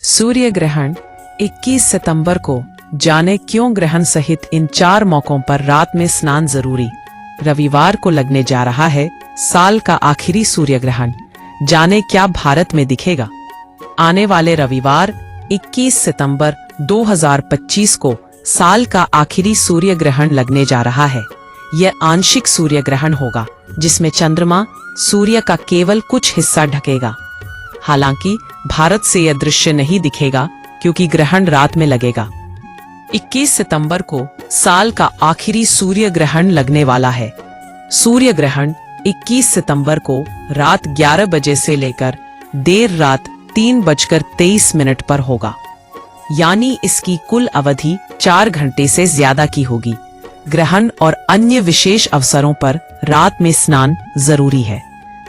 सूर्य ग्रहण 21 सितंबर को। जाने क्यों ग्रहण सहित इन 4 मौकों पर रात में स्नान जरूरी। रविवार को लगने जा रहा है साल का आखिरी सूर्य ग्रहण। जाने क्या भारत में दिखेगा। आने वाले रविवार 21 सितंबर 2025 को साल का आखिरी सूर्य ग्रहण लगने जा रहा है। यह आंशिक सूर्य ग्रहण होगा जिसमें चंद्रमा सूर्य का केवल कुछ हिस्सा ढकेगा। हालांकि भारत से यह दृश्य नहीं दिखेगा क्योंकि ग्रहण रात में लगेगा। 21 सितंबर को साल का आखिरी सूर्य ग्रहण लगने वाला है। सूर्य ग्रहण 21 सितंबर को रात 11 बजे से लेकर देर रात 3:23 पर होगा, यानी इसकी कुल अवधि 4 घंटे से ज्यादा की होगी। ग्रहण और अन्य विशेष अवसरों पर रात में स्नान जरूरी है।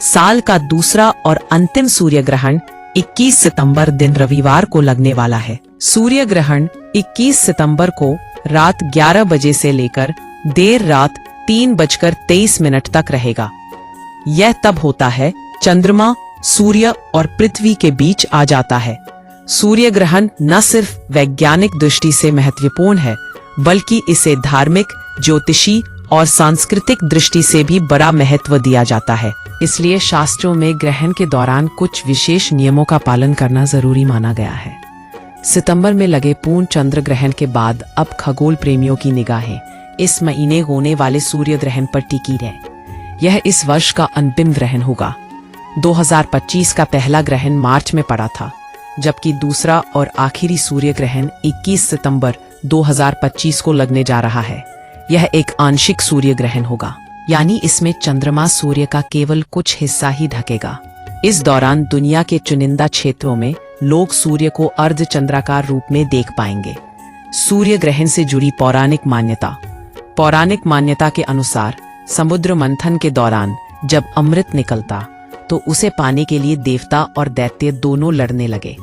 साल का दूसरा और अंतिम सूर्य ग्रहण 21 सितंबर दिन रविवार को लगने वाला है। सूर्य ग्रहण 21 सितंबर को रात 11 बजे से लेकर देर रात 3:23 तक रहेगा। यह तब होता है चंद्रमा सूर्य और पृथ्वी के बीच आ जाता है। सूर्य ग्रहण न सिर्फ वैज्ञानिक दृष्टि से महत्वपूर्ण है बल्कि इसे धार्मिक, ज्योतिषी और सांस्कृतिक दृष्टि से भी बड़ा महत्व दिया जाता है। इसलिए शास्त्रों में ग्रहण के दौरान कुछ विशेष नियमों का पालन करना जरूरी माना गया है। सितंबर में लगे पूर्ण चंद्र ग्रहण के बाद अब खगोल प्रेमियों की निगाहें इस महीने होने वाले सूर्य ग्रहण पर टिकी है। यह इस वर्ष का अंतिम ग्रहण होगा। 2025 का पहला ग्रहण मार्च में पड़ा था, जबकि दूसरा और आखिरी सूर्य ग्रहण 21 सितंबर 2025 को लगने जा रहा है। यह एक आंशिक सूर्य ग्रहण होगा, यानी इसमें चंद्रमा सूर्य का केवल कुछ हिस्सा ही ढकेगा। इस दौरान दुनिया के चुनिंदा क्षेत्रों में लोग सूर्य को अर्धचंद्राकार रूप में देख पाएंगे। सूर्य ग्रहण से जुड़ी पौराणिक मान्यता के अनुसार समुद्र मंथन के दौरान जब अमृत निकलता तो उसे पाने के लिए देवता और दैत्य दोनों लड़ने लगे।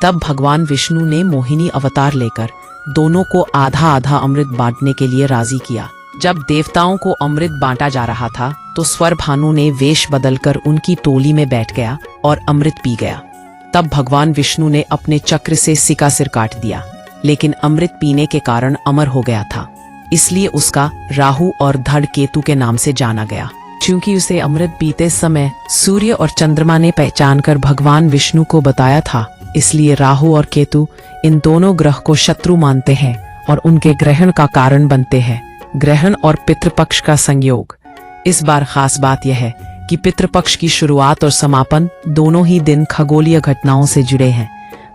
तब भगवान विष्णु ने मोहिनी अवतार लेकर दोनों को आधा आधा अमृत बांटने के लिए राजी किया। जब देवताओं को अमृत बांटा जा रहा था तो स्वरभानु ने वेश बदलकर उनकी टोली में बैठ गया और अमृत पी गया। तब भगवान विष्णु ने अपने चक्र से सिका सिर काट दिया, लेकिन अमृत पीने के कारण अमर हो गया था, इसलिए उसका राहु और धड़ केतु के नाम से जाना गया। क्योंकि उसे अमृत पीते समय सूर्य और चंद्रमा ने पहचान कर भगवान विष्णु को बताया था, इसलिए राहु और केतु इन दोनों ग्रह को शत्रु मानते हैं और उनके ग्रहण का कारण बनते हैं। ग्रहण और पितृपक्ष का संयोग। इस बार खास बात यह है कि पितृपक्ष की शुरुआत और समापन दोनों ही दिन खगोलीय घटनाओं से जुड़े हैं।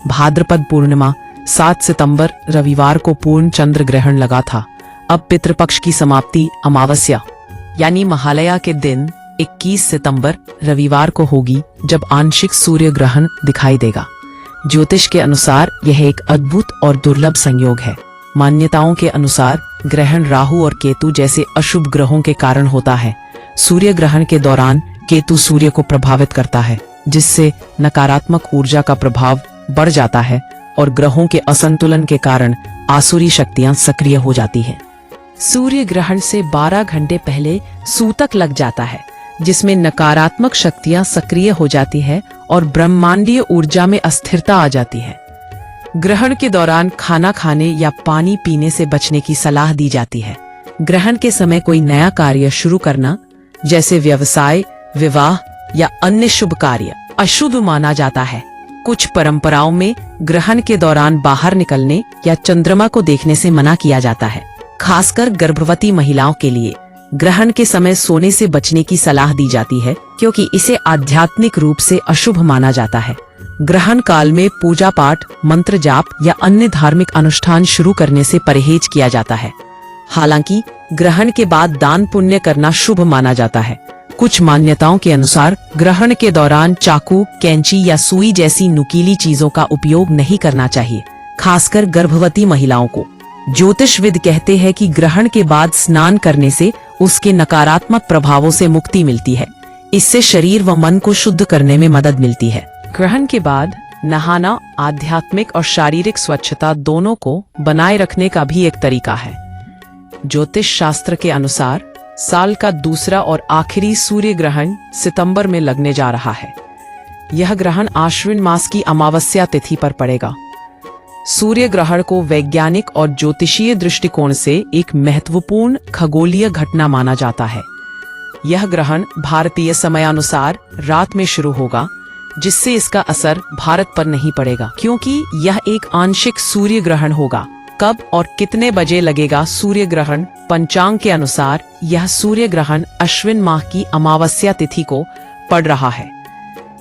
भाद्रपद पूर्णिमा 7 सितंबर रविवार को पूर्ण चंद्र ग्रहण लगा था। अब पितृपक्ष की समाप्ति अमावस्या यानी महालया के दिन 21 सितंबर रविवार को होगी, जब आंशिक सूर्य ग्रहण दिखाई देगा। ज्योतिष के अनुसार यह एक अद्भुत और दुर्लभ संयोग है। मान्यताओं के अनुसार ग्रहण राहु और केतु जैसे अशुभ ग्रहों के कारण होता है। सूर्य ग्रहण के दौरान केतु सूर्य को प्रभावित करता है, जिससे नकारात्मक ऊर्जा का प्रभाव बढ़ जाता है और ग्रहों के असंतुलन के कारण आसुरी शक्तियां सक्रिय हो जाती हैं। सूर्य ग्रहण से 12 घंटे पहले सूतक लग जाता है, जिसमें नकारात्मक शक्तियां सक्रिय हो जाती है और ब्रह्मांडीय ऊर्जा में अस्थिरता आ जाती है। ग्रहण के दौरान खाना खाने या पानी पीने से बचने की सलाह दी जाती है। ग्रहण के समय कोई नया कार्य शुरू करना, जैसे व्यवसाय, विवाह या अन्य शुभ कार्य, अशुभ माना जाता है। कुछ परंपराओं में ग्रहण के दौरान बाहर निकलने या चंद्रमा को देखने से मना किया जाता है। खासकर गर्भवती महिलाओं के लिए ग्रहण के समय सोने से बचने की सलाह दी जाती है, क्योंकि इसे आध्यात्मिक रूप से अशुभ माना जाता है। ग्रहण काल में पूजा पाठ, मंत्र जाप या अन्य धार्मिक अनुष्ठान शुरू करने से परहेज किया जाता है। हालांकि ग्रहण के बाद दान पुण्य करना शुभ माना जाता है। कुछ मान्यताओं के अनुसार ग्रहण के दौरान चाकू, कैंची या सुई जैसी नुकीली चीजों का उपयोग नहीं करना चाहिए, खासकर गर्भवती महिलाओं को। ज्योतिषविद कहते हैं कि ग्रहण के बाद स्नान करने से उसके नकारात्मक प्रभावों से मुक्ति मिलती है। इससे शरीर व मन को शुद्ध करने में मदद मिलती है। ग्रहण के बाद नहाना आध्यात्मिक और शारीरिक स्वच्छता दोनों को बनाए रखने का भी एक तरीका है। ज्योतिष शास्त्र के अनुसार साल का दूसरा और आखिरी सूर्य ग्रहण सितंबर में लगने जा रहा है। यह ग्रहण आश्विन मास की अमावस्या तिथि पर पड़ेगा। सूर्य ग्रहण को वैज्ञानिक और ज्योतिषीय दृष्टिकोण से एक महत्वपूर्ण खगोलीय घटना माना जाता है। यह ग्रहण भारतीय समयानुसार रात में शुरू होगा, जिससे इसका असर भारत पर नहीं पड़ेगा, क्योंकि यह एक आंशिक सूर्य ग्रहण होगा। कब और कितने बजे लगेगा सूर्य ग्रहण? पंचांग के अनुसार यह सूर्य ग्रहण अश्विन माह की अमावस्या तिथि को पड़ रहा है।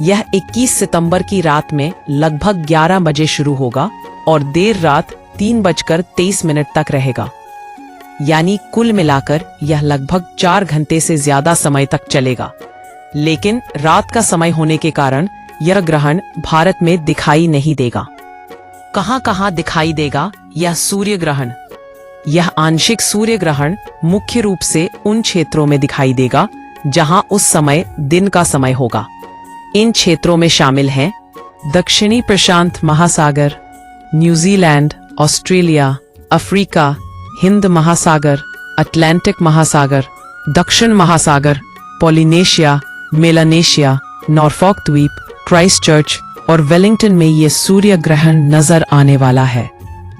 यह 21 सितंबर की रात में लगभग 11 बजे शुरू होगा और देर रात 3:23 तक रहेगा। यानी कुल मिलाकर यह लगभग 4 घंटे से ज्यादा समय तक चलेगा। लेकिन रात का समय होने के कारण यह ग्रहण भारत में दिखाई नहीं देगा। कहां-कहां दिखाई देगा यह सूर्य ग्रहण? यह आंशिक सूर्य ग्रहण मुख्य रूप से उन क्षेत्रों में दिखाई देगा जहां उस समय दिन का समय होगा। इन क्षेत्रों में शामिल हैं दक्षिणी प्रशांत महासागर, न्यूजीलैंड, ऑस्ट्रेलिया, अफ्रीका, हिंद महासागर, अटलांटिक महासागर, दक्षिण महासागर, पोलिनेशिया, मेलानेशिया, नॉर्फॉक द्वीप, क्राइस्टचर्च और वेलिंगटन में ये सूर्य ग्रहण नजर आने वाला है।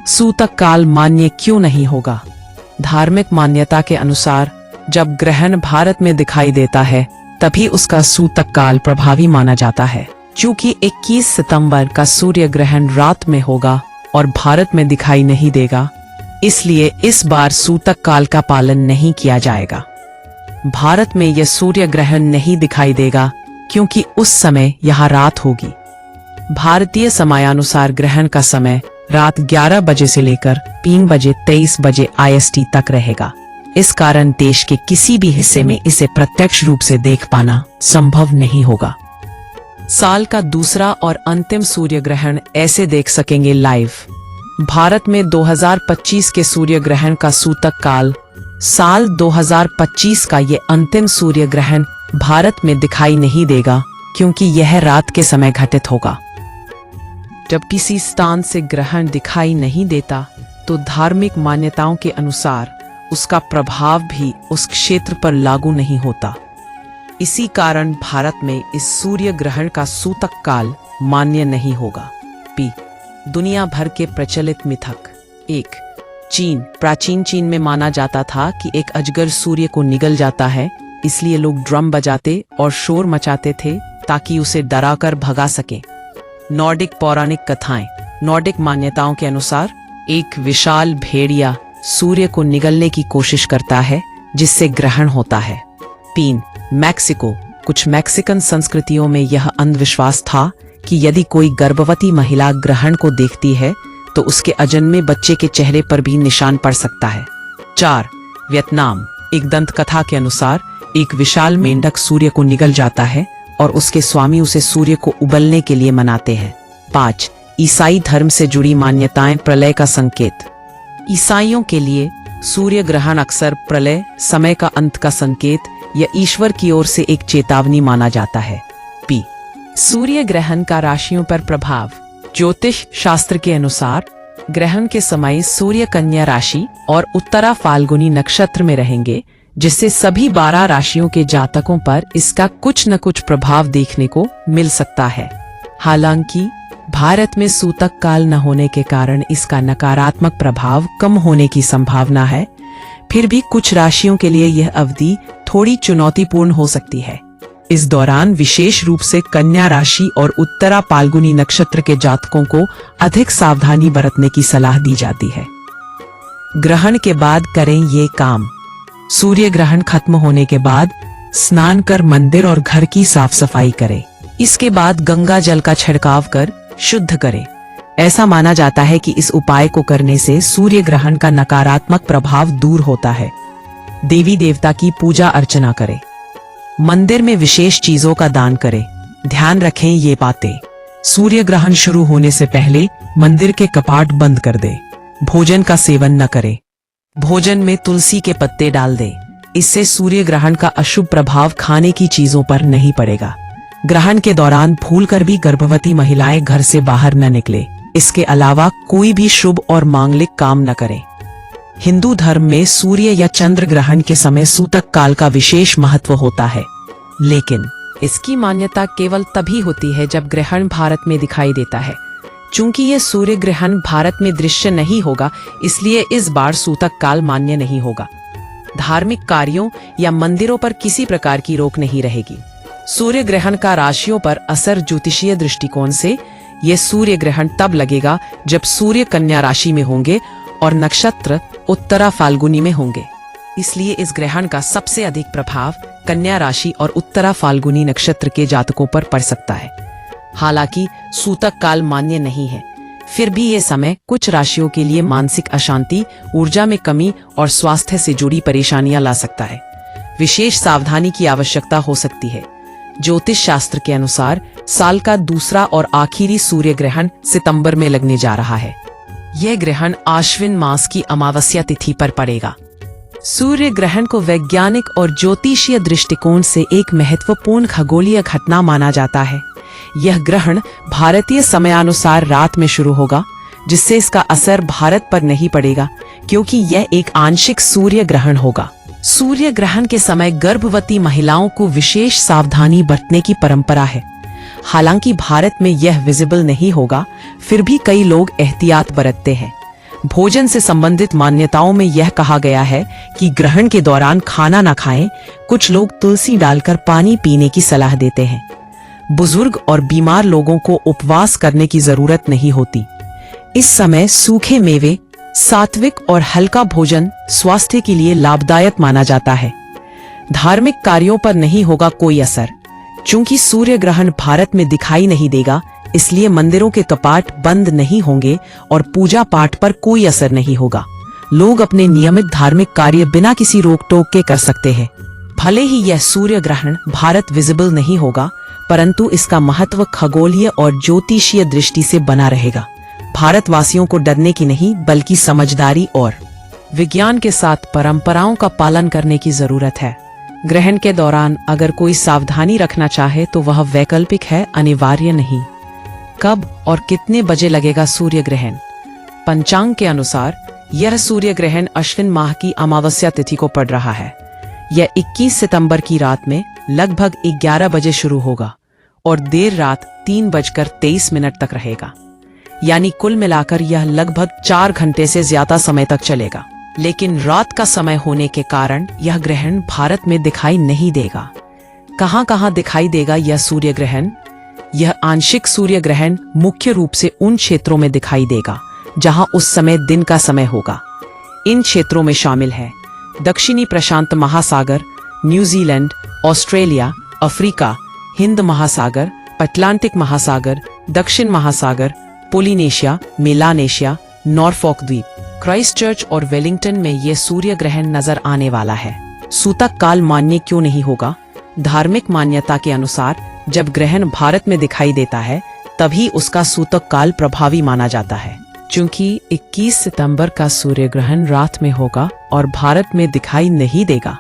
सूतक काल मान्य क्यों नहीं होगा? धार्मिक मान्यता के अनुसार जब ग्रहण भारत में दिखाई देता है तभी उसका सूतक काल प्रभावी माना जाता है। चूंकि 21 सितंबर का सूर्य ग्रहण रात में होगा और भारत में दिखाई नहीं देगा, इसलिए इस बार सूतक काल का पालन नहीं किया जाएगा। भारत में यह सूर्य ग्रहण नहीं दिखाई देगा क्योंकि उस समय यहाँ रात होगी। भारतीय समयानुसार ग्रहण का समय रात 11 बजे से लेकर 3:23 IST तक रहेगा। इस कारण देश के किसी भी हिस्से में इसे प्रत्यक्ष रूप से देख पाना संभव नहीं होगा। साल का दूसरा और अंतिम सूर्य ग्रहण ऐसे देख सकेंगे लाइव। भारत में 2025 के सूर्य ग्रहण का सूतक काल, साल 2025 का ये अंतिम सूर्य ग्रहण भारत में दिखाई नहीं देगा क्योंकि यह रात के समय घटित होगा। जब किसी स्थान से ग्रहण दिखाई नहीं देता तो धार्मिक मान्यताओं के अनुसार उसका प्रभाव भी उस क्षेत्र पर लागू नहीं होता। इसी कारण भारत में इस सूर्य ग्रहण का सूतक काल मान्य नहीं होगा। दुनिया भर के प्रचलित मिथक। 1. चीन। प्राचीन चीन में माना जाता था कि एक अजगर सूर्य को निगल जाता है, इसलिए लोग ड्रम बजाते और शोर मचाते थे ताकि उसे डराकर भगा सके। नॉर्डिक पौराणिक कथाएं। नॉर्डिक मान्यताओं के अनुसार एक विशाल भेड़िया सूर्य को निगलने की कोशिश करता है जिससे ग्रहण होता है। 3. मैक्सिको। कुछ मैक्सिकन संस्कृतियों में यह अंधविश्वास था कि यदि कोई गर्भवती महिला ग्रहण को देखती है तो उसके अजन्मे बच्चे के चेहरे पर भी निशान पड़ सकता है। 4. वियतनाम। एक दंत कथा के अनुसार एक विशाल मेंढक सूर्य को निगल जाता है और उसके स्वामी उसे सूर्य को उबलने के लिए मनाते हैं। 5. ईसाई धर्म से जुड़ी मान्यताएं। प्रलय का संकेत। ईसाइयों के लिए सूर्य ग्रहण अक्सर प्रलय, समय का अंत का संकेत या ईश्वर की ओर से एक चेतावनी माना जाता है। सूर्य ग्रहण का राशियों पर प्रभाव। ज्योतिष शास्त्र के अनुसार ग्रहण के समय सूर्य कन्या राशि और उत्तरा फाल्गुनी नक्षत्र में रहेंगे, जिससे सभी 12 राशियों के जातकों पर इसका कुछ न कुछ प्रभाव देखने को मिल सकता है। हालांकि भारत में सूतक काल न होने के कारण इसका नकारात्मक प्रभाव कम होने की संभावना है। फिर भी कुछ राशियों के लिए यह अवधि थोड़ी चुनौतीपूर्ण हो सकती है। इस दौरान विशेष रूप से कन्या राशि और उत्तरा फाल्गुनी नक्षत्र के जातकों को अधिक सावधानी बरतने की सलाह दी जाती है। ग्रहण के बाद करें ये काम। सूर्य ग्रहण खत्म होने के बाद स्नान कर मंदिर और घर की साफ सफाई करें। इसके बाद गंगा जल का छिड़काव कर शुद्ध करें। ऐसा माना जाता है कि इस उपाय को करने से सूर्य ग्रहण का नकारात्मक प्रभाव दूर होता है। देवी देवता की पूजा अर्चना करें। मंदिर में विशेष चीजों का दान करें। ध्यान रखें ये बातें। सूर्य ग्रहण शुरू होने से पहले मंदिर के कपाट बंद कर दें। भोजन का सेवन न करें। भोजन में तुलसी के पत्ते डाल दें। इससे सूर्य ग्रहण का अशुभ प्रभाव खाने की चीजों पर नहीं पड़ेगा। ग्रहण के दौरान भूलकर भी गर्भवती महिलाएं घर से बाहर न निकले। इसके अलावा कोई भी शुभ और मांगलिक काम न करें। हिंदू धर्म में सूर्य या चंद्र ग्रहण के समय सूतक काल का विशेष महत्व होता है, लेकिन इसकी मान्यता केवल तभी होती है जब ग्रहण भारत में दिखाई देता है। चूंकि यह सूर्य ग्रहण भारत में दृश्य नहीं होगा, इसलिए इस बार सूतक काल मान्य नहीं होगा। धार्मिक कार्यों या मंदिरों पर किसी प्रकार की रोक नहीं रहेगी। सूर्य ग्रहण का राशियों पर असर ज्योतिषीय दृष्टिकोण से यह सूर्य ग्रहण तब लगेगा जब सूर्य कन्या राशि में होंगे और नक्षत्र उत्तरा फाल्गुनी में होंगे। इसलिए इस ग्रहण का सबसे अधिक प्रभाव कन्या राशि और उत्तरा फाल्गुनी नक्षत्र के जातकों पर पड़ सकता है। हालांकि सूतक काल मान्य नहीं है, फिर भी यह समय कुछ राशियों के लिए मानसिक अशांति, ऊर्जा में कमी और स्वास्थ्य से जुड़ी परेशानियां ला सकता है। विशेष सावधानी की आवश्यकता हो सकती है। ज्योतिष शास्त्र के अनुसार साल का दूसरा और आखिरी सूर्य ग्रहण सितंबर में लगने जा रहा है। यह ग्रहण आश्विन मास की अमावस्या तिथि पर पड़ेगा। सूर्य ग्रहण को वैज्ञानिक और ज्योतिषीय दृष्टिकोण से एक महत्वपूर्ण खगोलीय घटना माना जाता है। यह ग्रहण भारतीय समयानुसार रात में शुरू होगा, जिससे इसका असर भारत पर नहीं पड़ेगा, क्योंकि यह एक आंशिक सूर्य ग्रहण होगा। सूर्य ग्रहण के समय गर्भवती महिलाओं को विशेष सावधानी बरतने की परंपरा है। हालांकि भारत में यह विजिबल नहीं होगा, फिर भी कई लोग एहतियात बरतते हैं। भोजन से संबंधित मान्यताओं में यह कहा गया है कि ग्रहण के दौरान खाना न खाएं। कुछ लोग तुलसी डालकर पानी पीने की सलाह देते हैं। बुजुर्ग और बीमार लोगों को उपवास करने की जरूरत नहीं होती। इस समय सूखे मेवे, सात्विक और हल्का भोजन स्वास्थ्य के लिए लाभदायक माना जाता है। धार्मिक कार्यों पर नहीं होगा कोई असर। चूंकि सूर्य ग्रहण भारत में दिखाई नहीं देगा, इसलिए मंदिरों के कपाट बंद नहीं होंगे और पूजा पाठ पर कोई असर नहीं होगा। लोग अपने नियमित धार्मिक कार्य बिना किसी रोक टोक के कर सकते हैं। भले ही यह सूर्य ग्रहण भारत विजिबल नहीं होगा, परंतु इसका महत्व खगोलीय और ज्योतिषीय दृष्टि से बना रहेगा। भारतवासियों को डरने की नहीं, बल्कि समझदारी और विज्ञान के साथ परंपराओं का पालन करने की जरूरत है। ग्रहण के दौरान अगर कोई सावधानी रखना चाहे तो वह वैकल्पिक है, अनिवार्य नहीं। कब और कितने बजे लगेगा सूर्य ग्रहण? पंचांग के अनुसार यह सूर्य ग्रहण अश्विन माह की अमावस्या तिथि को पड़ रहा है। यह 21 सितंबर की रात में लगभग 11 बजे शुरू होगा और देर रात 3:23 तक रहेगा। यानी कुल मिलाकर यह लगभग 4 घंटे से ज्यादा समय तक चलेगा। लेकिन रात का समय होने के कारण यह ग्रहण भारत में दिखाई नहीं देगा। कहां-कहां दिखाई देगा यह सूर्य ग्रहण? यह आंशिक सूर्य ग्रहण मुख्य रूप से उन क्षेत्रों में दिखाई देगा जहां उस समय दिन का समय होगा। इन क्षेत्रों में शामिल है दक्षिणी प्रशांत महासागर, न्यूजीलैंड, ऑस्ट्रेलिया, अफ्रीका, हिंद महासागर, अटलांटिक महासागर, दक्षिण महासागर, पोलिनेशिया, मेलानेशिया, नॉर्फॉक द्वीप, क्राइस्टचर्च और वेलिंगटन में यह सूर्य ग्रहण नजर आने वाला है। सूतक काल मान्य क्यों नहीं होगा? धार्मिक मान्यता के अनुसार जब ग्रहण भारत में दिखाई देता है, तभी उसका सूतक काल प्रभावी माना जाता है। चूंकि 21 सितंबर का सूर्य ग्रहण रात में होगा और भारत में दिखाई नहीं देगा,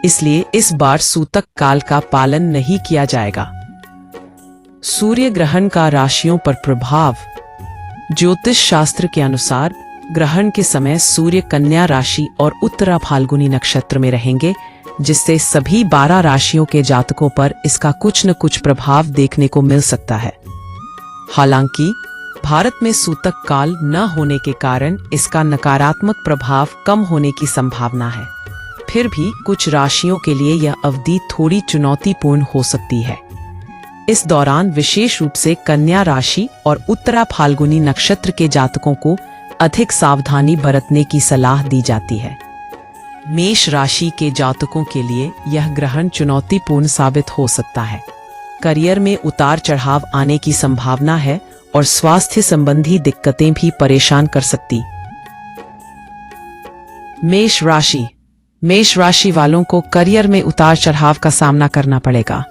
इसलिए इस बार सूतक काल का पालन नहीं किया जाएगा। सूर्य ग्रहण का राशियों पर प्रभाव। ज्योतिष शास्त्र के अनुसार ग्रहण के समय सूर्य कन्या राशि और उत्तरा फाल्गुनी नक्षत्र में रहेंगे, जिससे सभी 12 राशियों के जातकों पर इसका कुछ न कुछ प्रभाव देखने को मिल सकता है। हालांकि भारत में सूतक काल न होने के कारण इसका नकारात्मक प्रभाव कम होने की संभावना है। फिर भी कुछ राशियों के लिए यह अवधि थोड़ी चुनौतीपूर्ण हो सकती है। इस दौरान विशेष रूप से कन्या राशि और उत्तरा फाल्गुनी नक्षत्र के जातकों को अधिक सावधानी बरतने की सलाह दी जाती है। मेष राशि के जातकों के लिए यह ग्रहण चुनौतीपूर्ण साबित हो सकता है। करियर में उतार चढ़ाव आने की संभावना है और स्वास्थ्य संबंधी दिक्कतें भी परेशान कर सकती। मेष राशि वालों को करियर में उतार चढ़ाव का सामना करना पड़ेगा।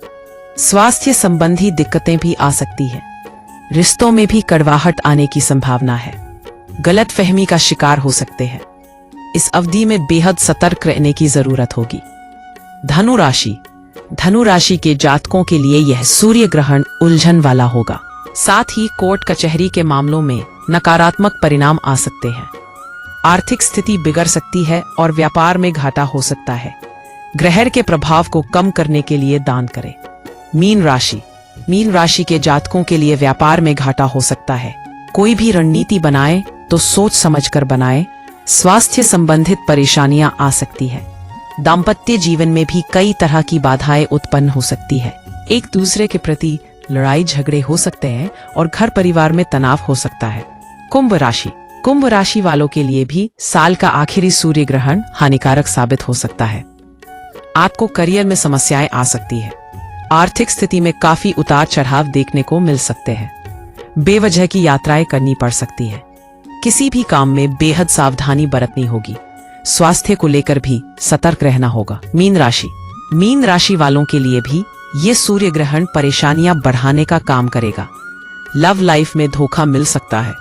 स्वास्थ्य संबंधी दिक्कतें भी आ सकती हैं। रिश्तों में भी कड़वाहट आने की संभावना है। गलतफहमी का शिकार हो सकते हैं। इस अवधि में बेहद सतर्क रहने की जरूरत होगी। धनु राशि के जातकों के लिए यह सूर्य ग्रहण उलझन वाला होगा। साथ ही कोर्ट कचहरी के मामलों में नकारात्मक परिणाम आ सकते हैं। आर्थिक स्थिति बिगड़ सकती है और व्यापार में घाटा हो सकता है। ग्रहण के प्रभाव को कम करने के लिए दान करें। मीन राशि। मीन राशि के जातकों के लिए व्यापार में घाटा हो सकता है। कोई भी रणनीति बनाए तो सोच समझकर बनाए। स्वास्थ्य संबंधित परेशानियां आ सकती है। दाम्पत्य जीवन में भी कई तरह की बाधाएं उत्पन्न हो सकती है। एक दूसरे के प्रति लड़ाई झगड़े हो सकते हैं और घर परिवार में तनाव हो सकता है। कुंभ राशि। कुंभ राशि वालों के लिए भी साल का आखिरी सूर्य ग्रहण हानिकारक साबित हो सकता है। आपको करियर में समस्याएं आ सकती है। आर्थिक स्थिति में काफी उतार चढ़ाव देखने को मिल सकते हैं। बेवजह की यात्राएं करनी पड़ सकती है। किसी भी काम में बेहद सावधानी बरतनी होगी। स्वास्थ्य को लेकर भी सतर्क रहना होगा। मीन राशि। मीन राशि वालों के लिए भी ये सूर्य ग्रहण परेशानियां बढ़ाने का काम करेगा। लव लाइफ में धोखा मिल सकता है।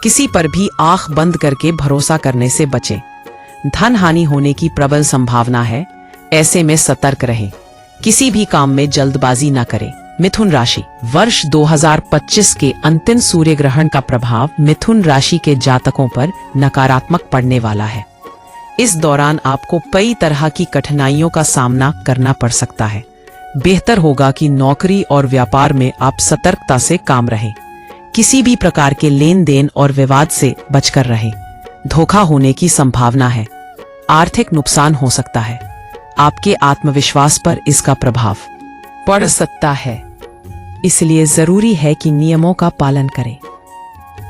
किसी पर भी आंख बंद करके भरोसा करने से बचें। धन हानि होने की प्रबल संभावना है। ऐसे में सतर्क रहें। किसी भी काम में जल्दबाजी न करें। मिथुन राशि। वर्ष 2025 के अंतिम सूर्य ग्रहण का प्रभाव मिथुन राशि के जातकों पर नकारात्मक पड़ने वाला है। इस दौरान आपको कई तरह की कठिनाइयों का सामना करना पड़ सकता है। बेहतर होगा कि नौकरी और व्यापार में आप सतर्कता से काम रहें। किसी भी प्रकार के लेन देन और विवाद से बचकर रहें। धोखा होने की संभावना है। आर्थिक नुकसान हो सकता है। आपके आत्मविश्वास पर इसका प्रभाव पड़ सकता है, इसलिए जरूरी है कि नियमों का पालन करें।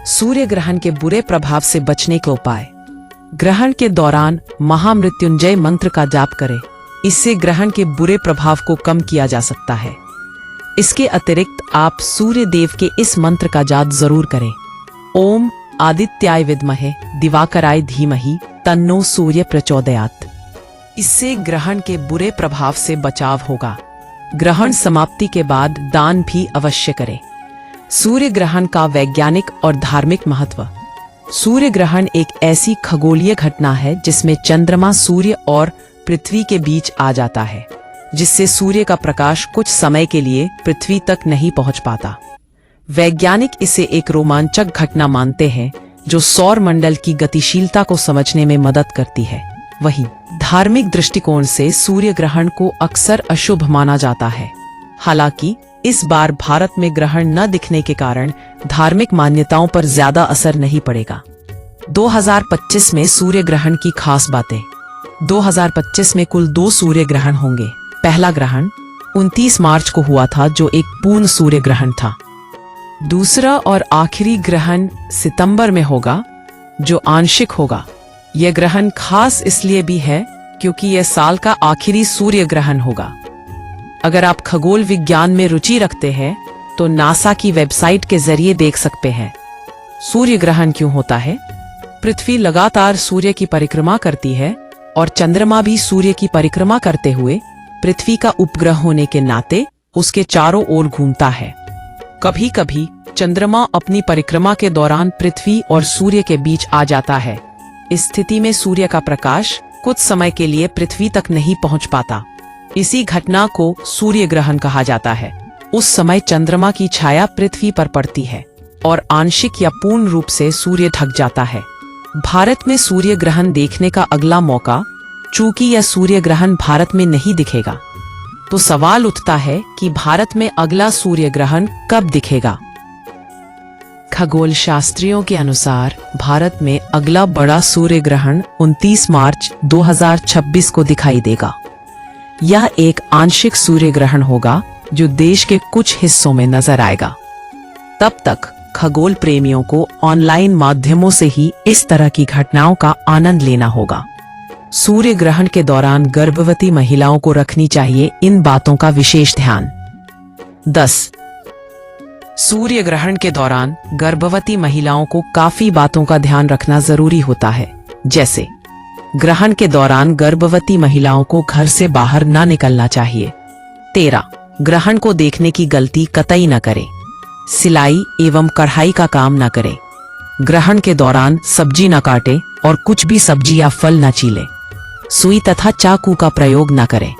सूर्य ग्रहण के बुरे प्रभाव से बचने के उपाय। ग्रहण के दौरान महामृत्युंजय मंत्र का जाप करें। इससे ग्रहण के बुरे प्रभाव को कम किया जा सकता है। इसके अतिरिक्त आप सूर्य देव के इस मंत्र का जाप जरूर करें। ओम आदित्याय विद्महे दिवाकराय धीमहि तन्नो सूर्य प्रचोदयात्। इससे ग्रहण के बुरे प्रभाव से बचाव होगा। ग्रहण समाप्ति के बाद दान भी अवश्य करें। सूर्य ग्रहण का वैज्ञानिक और धार्मिक महत्व। सूर्य ग्रहण एक ऐसी खगोलीय घटना है जिसमें चंद्रमा सूर्य और पृथ्वी के बीच आ जाता है, जिससे सूर्य का प्रकाश कुछ समय के लिए पृथ्वी तक नहीं पहुंच पाता। वैज्ञानिक इसे एक रोमांचक घटना मानते हैं जो सौर मंडल की गतिशीलता को समझने में मदद करती है। वहीं धार्मिक दृष्टिकोण से सूर्य ग्रहण को अक्सर अशुभ माना जाता है। हालांकि इस बार भारत में ग्रहण न दिखने के कारण धार्मिक मान्यताओं पर ज्यादा असर नहीं पड़ेगा। 2025 में सूर्य ग्रहण की खास बातें। 2025 में कुल 2 सूर्य ग्रहण होंगे। पहला ग्रहण 29 मार्च को हुआ था, जो एक पूर्ण सूर्य ग्रहण था। दूसरा और आखिरी ग्रहण सितंबर में होगा, जो आंशिक होगा। यह ग्रहण खास इसलिए भी है क्योंकि यह साल का आखिरी सूर्य ग्रहण होगा। अगर आप खगोल विज्ञान में रुचि रखते हैं तो नासा की वेबसाइट के जरिए देख सकते हैं। सूर्य ग्रहण क्यों होता है? पृथ्वी लगातार सूर्य की परिक्रमा करती है और चंद्रमा भी सूर्य की परिक्रमा करते हुए पृथ्वी का उपग्रह होने के नाते उसके चारों ओर घूमता है। कभी कभी चंद्रमा अपनी परिक्रमा के दौरान पृथ्वी और सूर्य के बीच आ जाता है। इस स्थिति में सूर्य का प्रकाश कुछ समय के लिए पृथ्वी तक नहीं पहुंच पाता। इसी घटना को सूर्य ग्रहण कहा जाता है। उस समय चंद्रमा की छाया पृथ्वी पर पड़ती है और आंशिक या पूर्ण रूप से सूर्य ढक जाता है। भारत में सूर्य ग्रहण देखने का अगला मौका, चूंकि यह सूर्य ग्रहण भारत में नहीं दिखेगा, तो सवाल उठता है कि भारत में अगला सूर्य ग्रहण कब दिखेगा। खगोल शास्त्रियों के अनुसार भारत में अगला बड़ा सूर्य ग्रहण 29 मार्च 2026 को दिखाई देगा। यह एक आंशिक सूर्य ग्रहण होगा जो देश के कुछ हिस्सों में नजर आएगा। तब तक खगोल प्रेमियों को ऑनलाइन माध्यमों से ही इस तरह की घटनाओं का आनंद लेना होगा। सूर्य ग्रहण के दौरान गर्भवती महिलाओं को रखनी चाहिए इन बातों का विशेष ध्यान। 10. सूर्य ग्रहण के दौरान गर्भवती महिलाओं को काफी बातों का ध्यान रखना जरूरी होता है, जैसे ग्रहण के दौरान गर्भवती महिलाओं को घर से बाहर न निकलना चाहिए। 13. ग्रहण को देखने की गलती कतई न करें। सिलाई एवं कढ़ाई का काम न करें। ग्रहण के दौरान सब्जी न काटें और कुछ भी सब्जी या फल न छीलें। सुई तथा चाकू का प्रयोग न करें।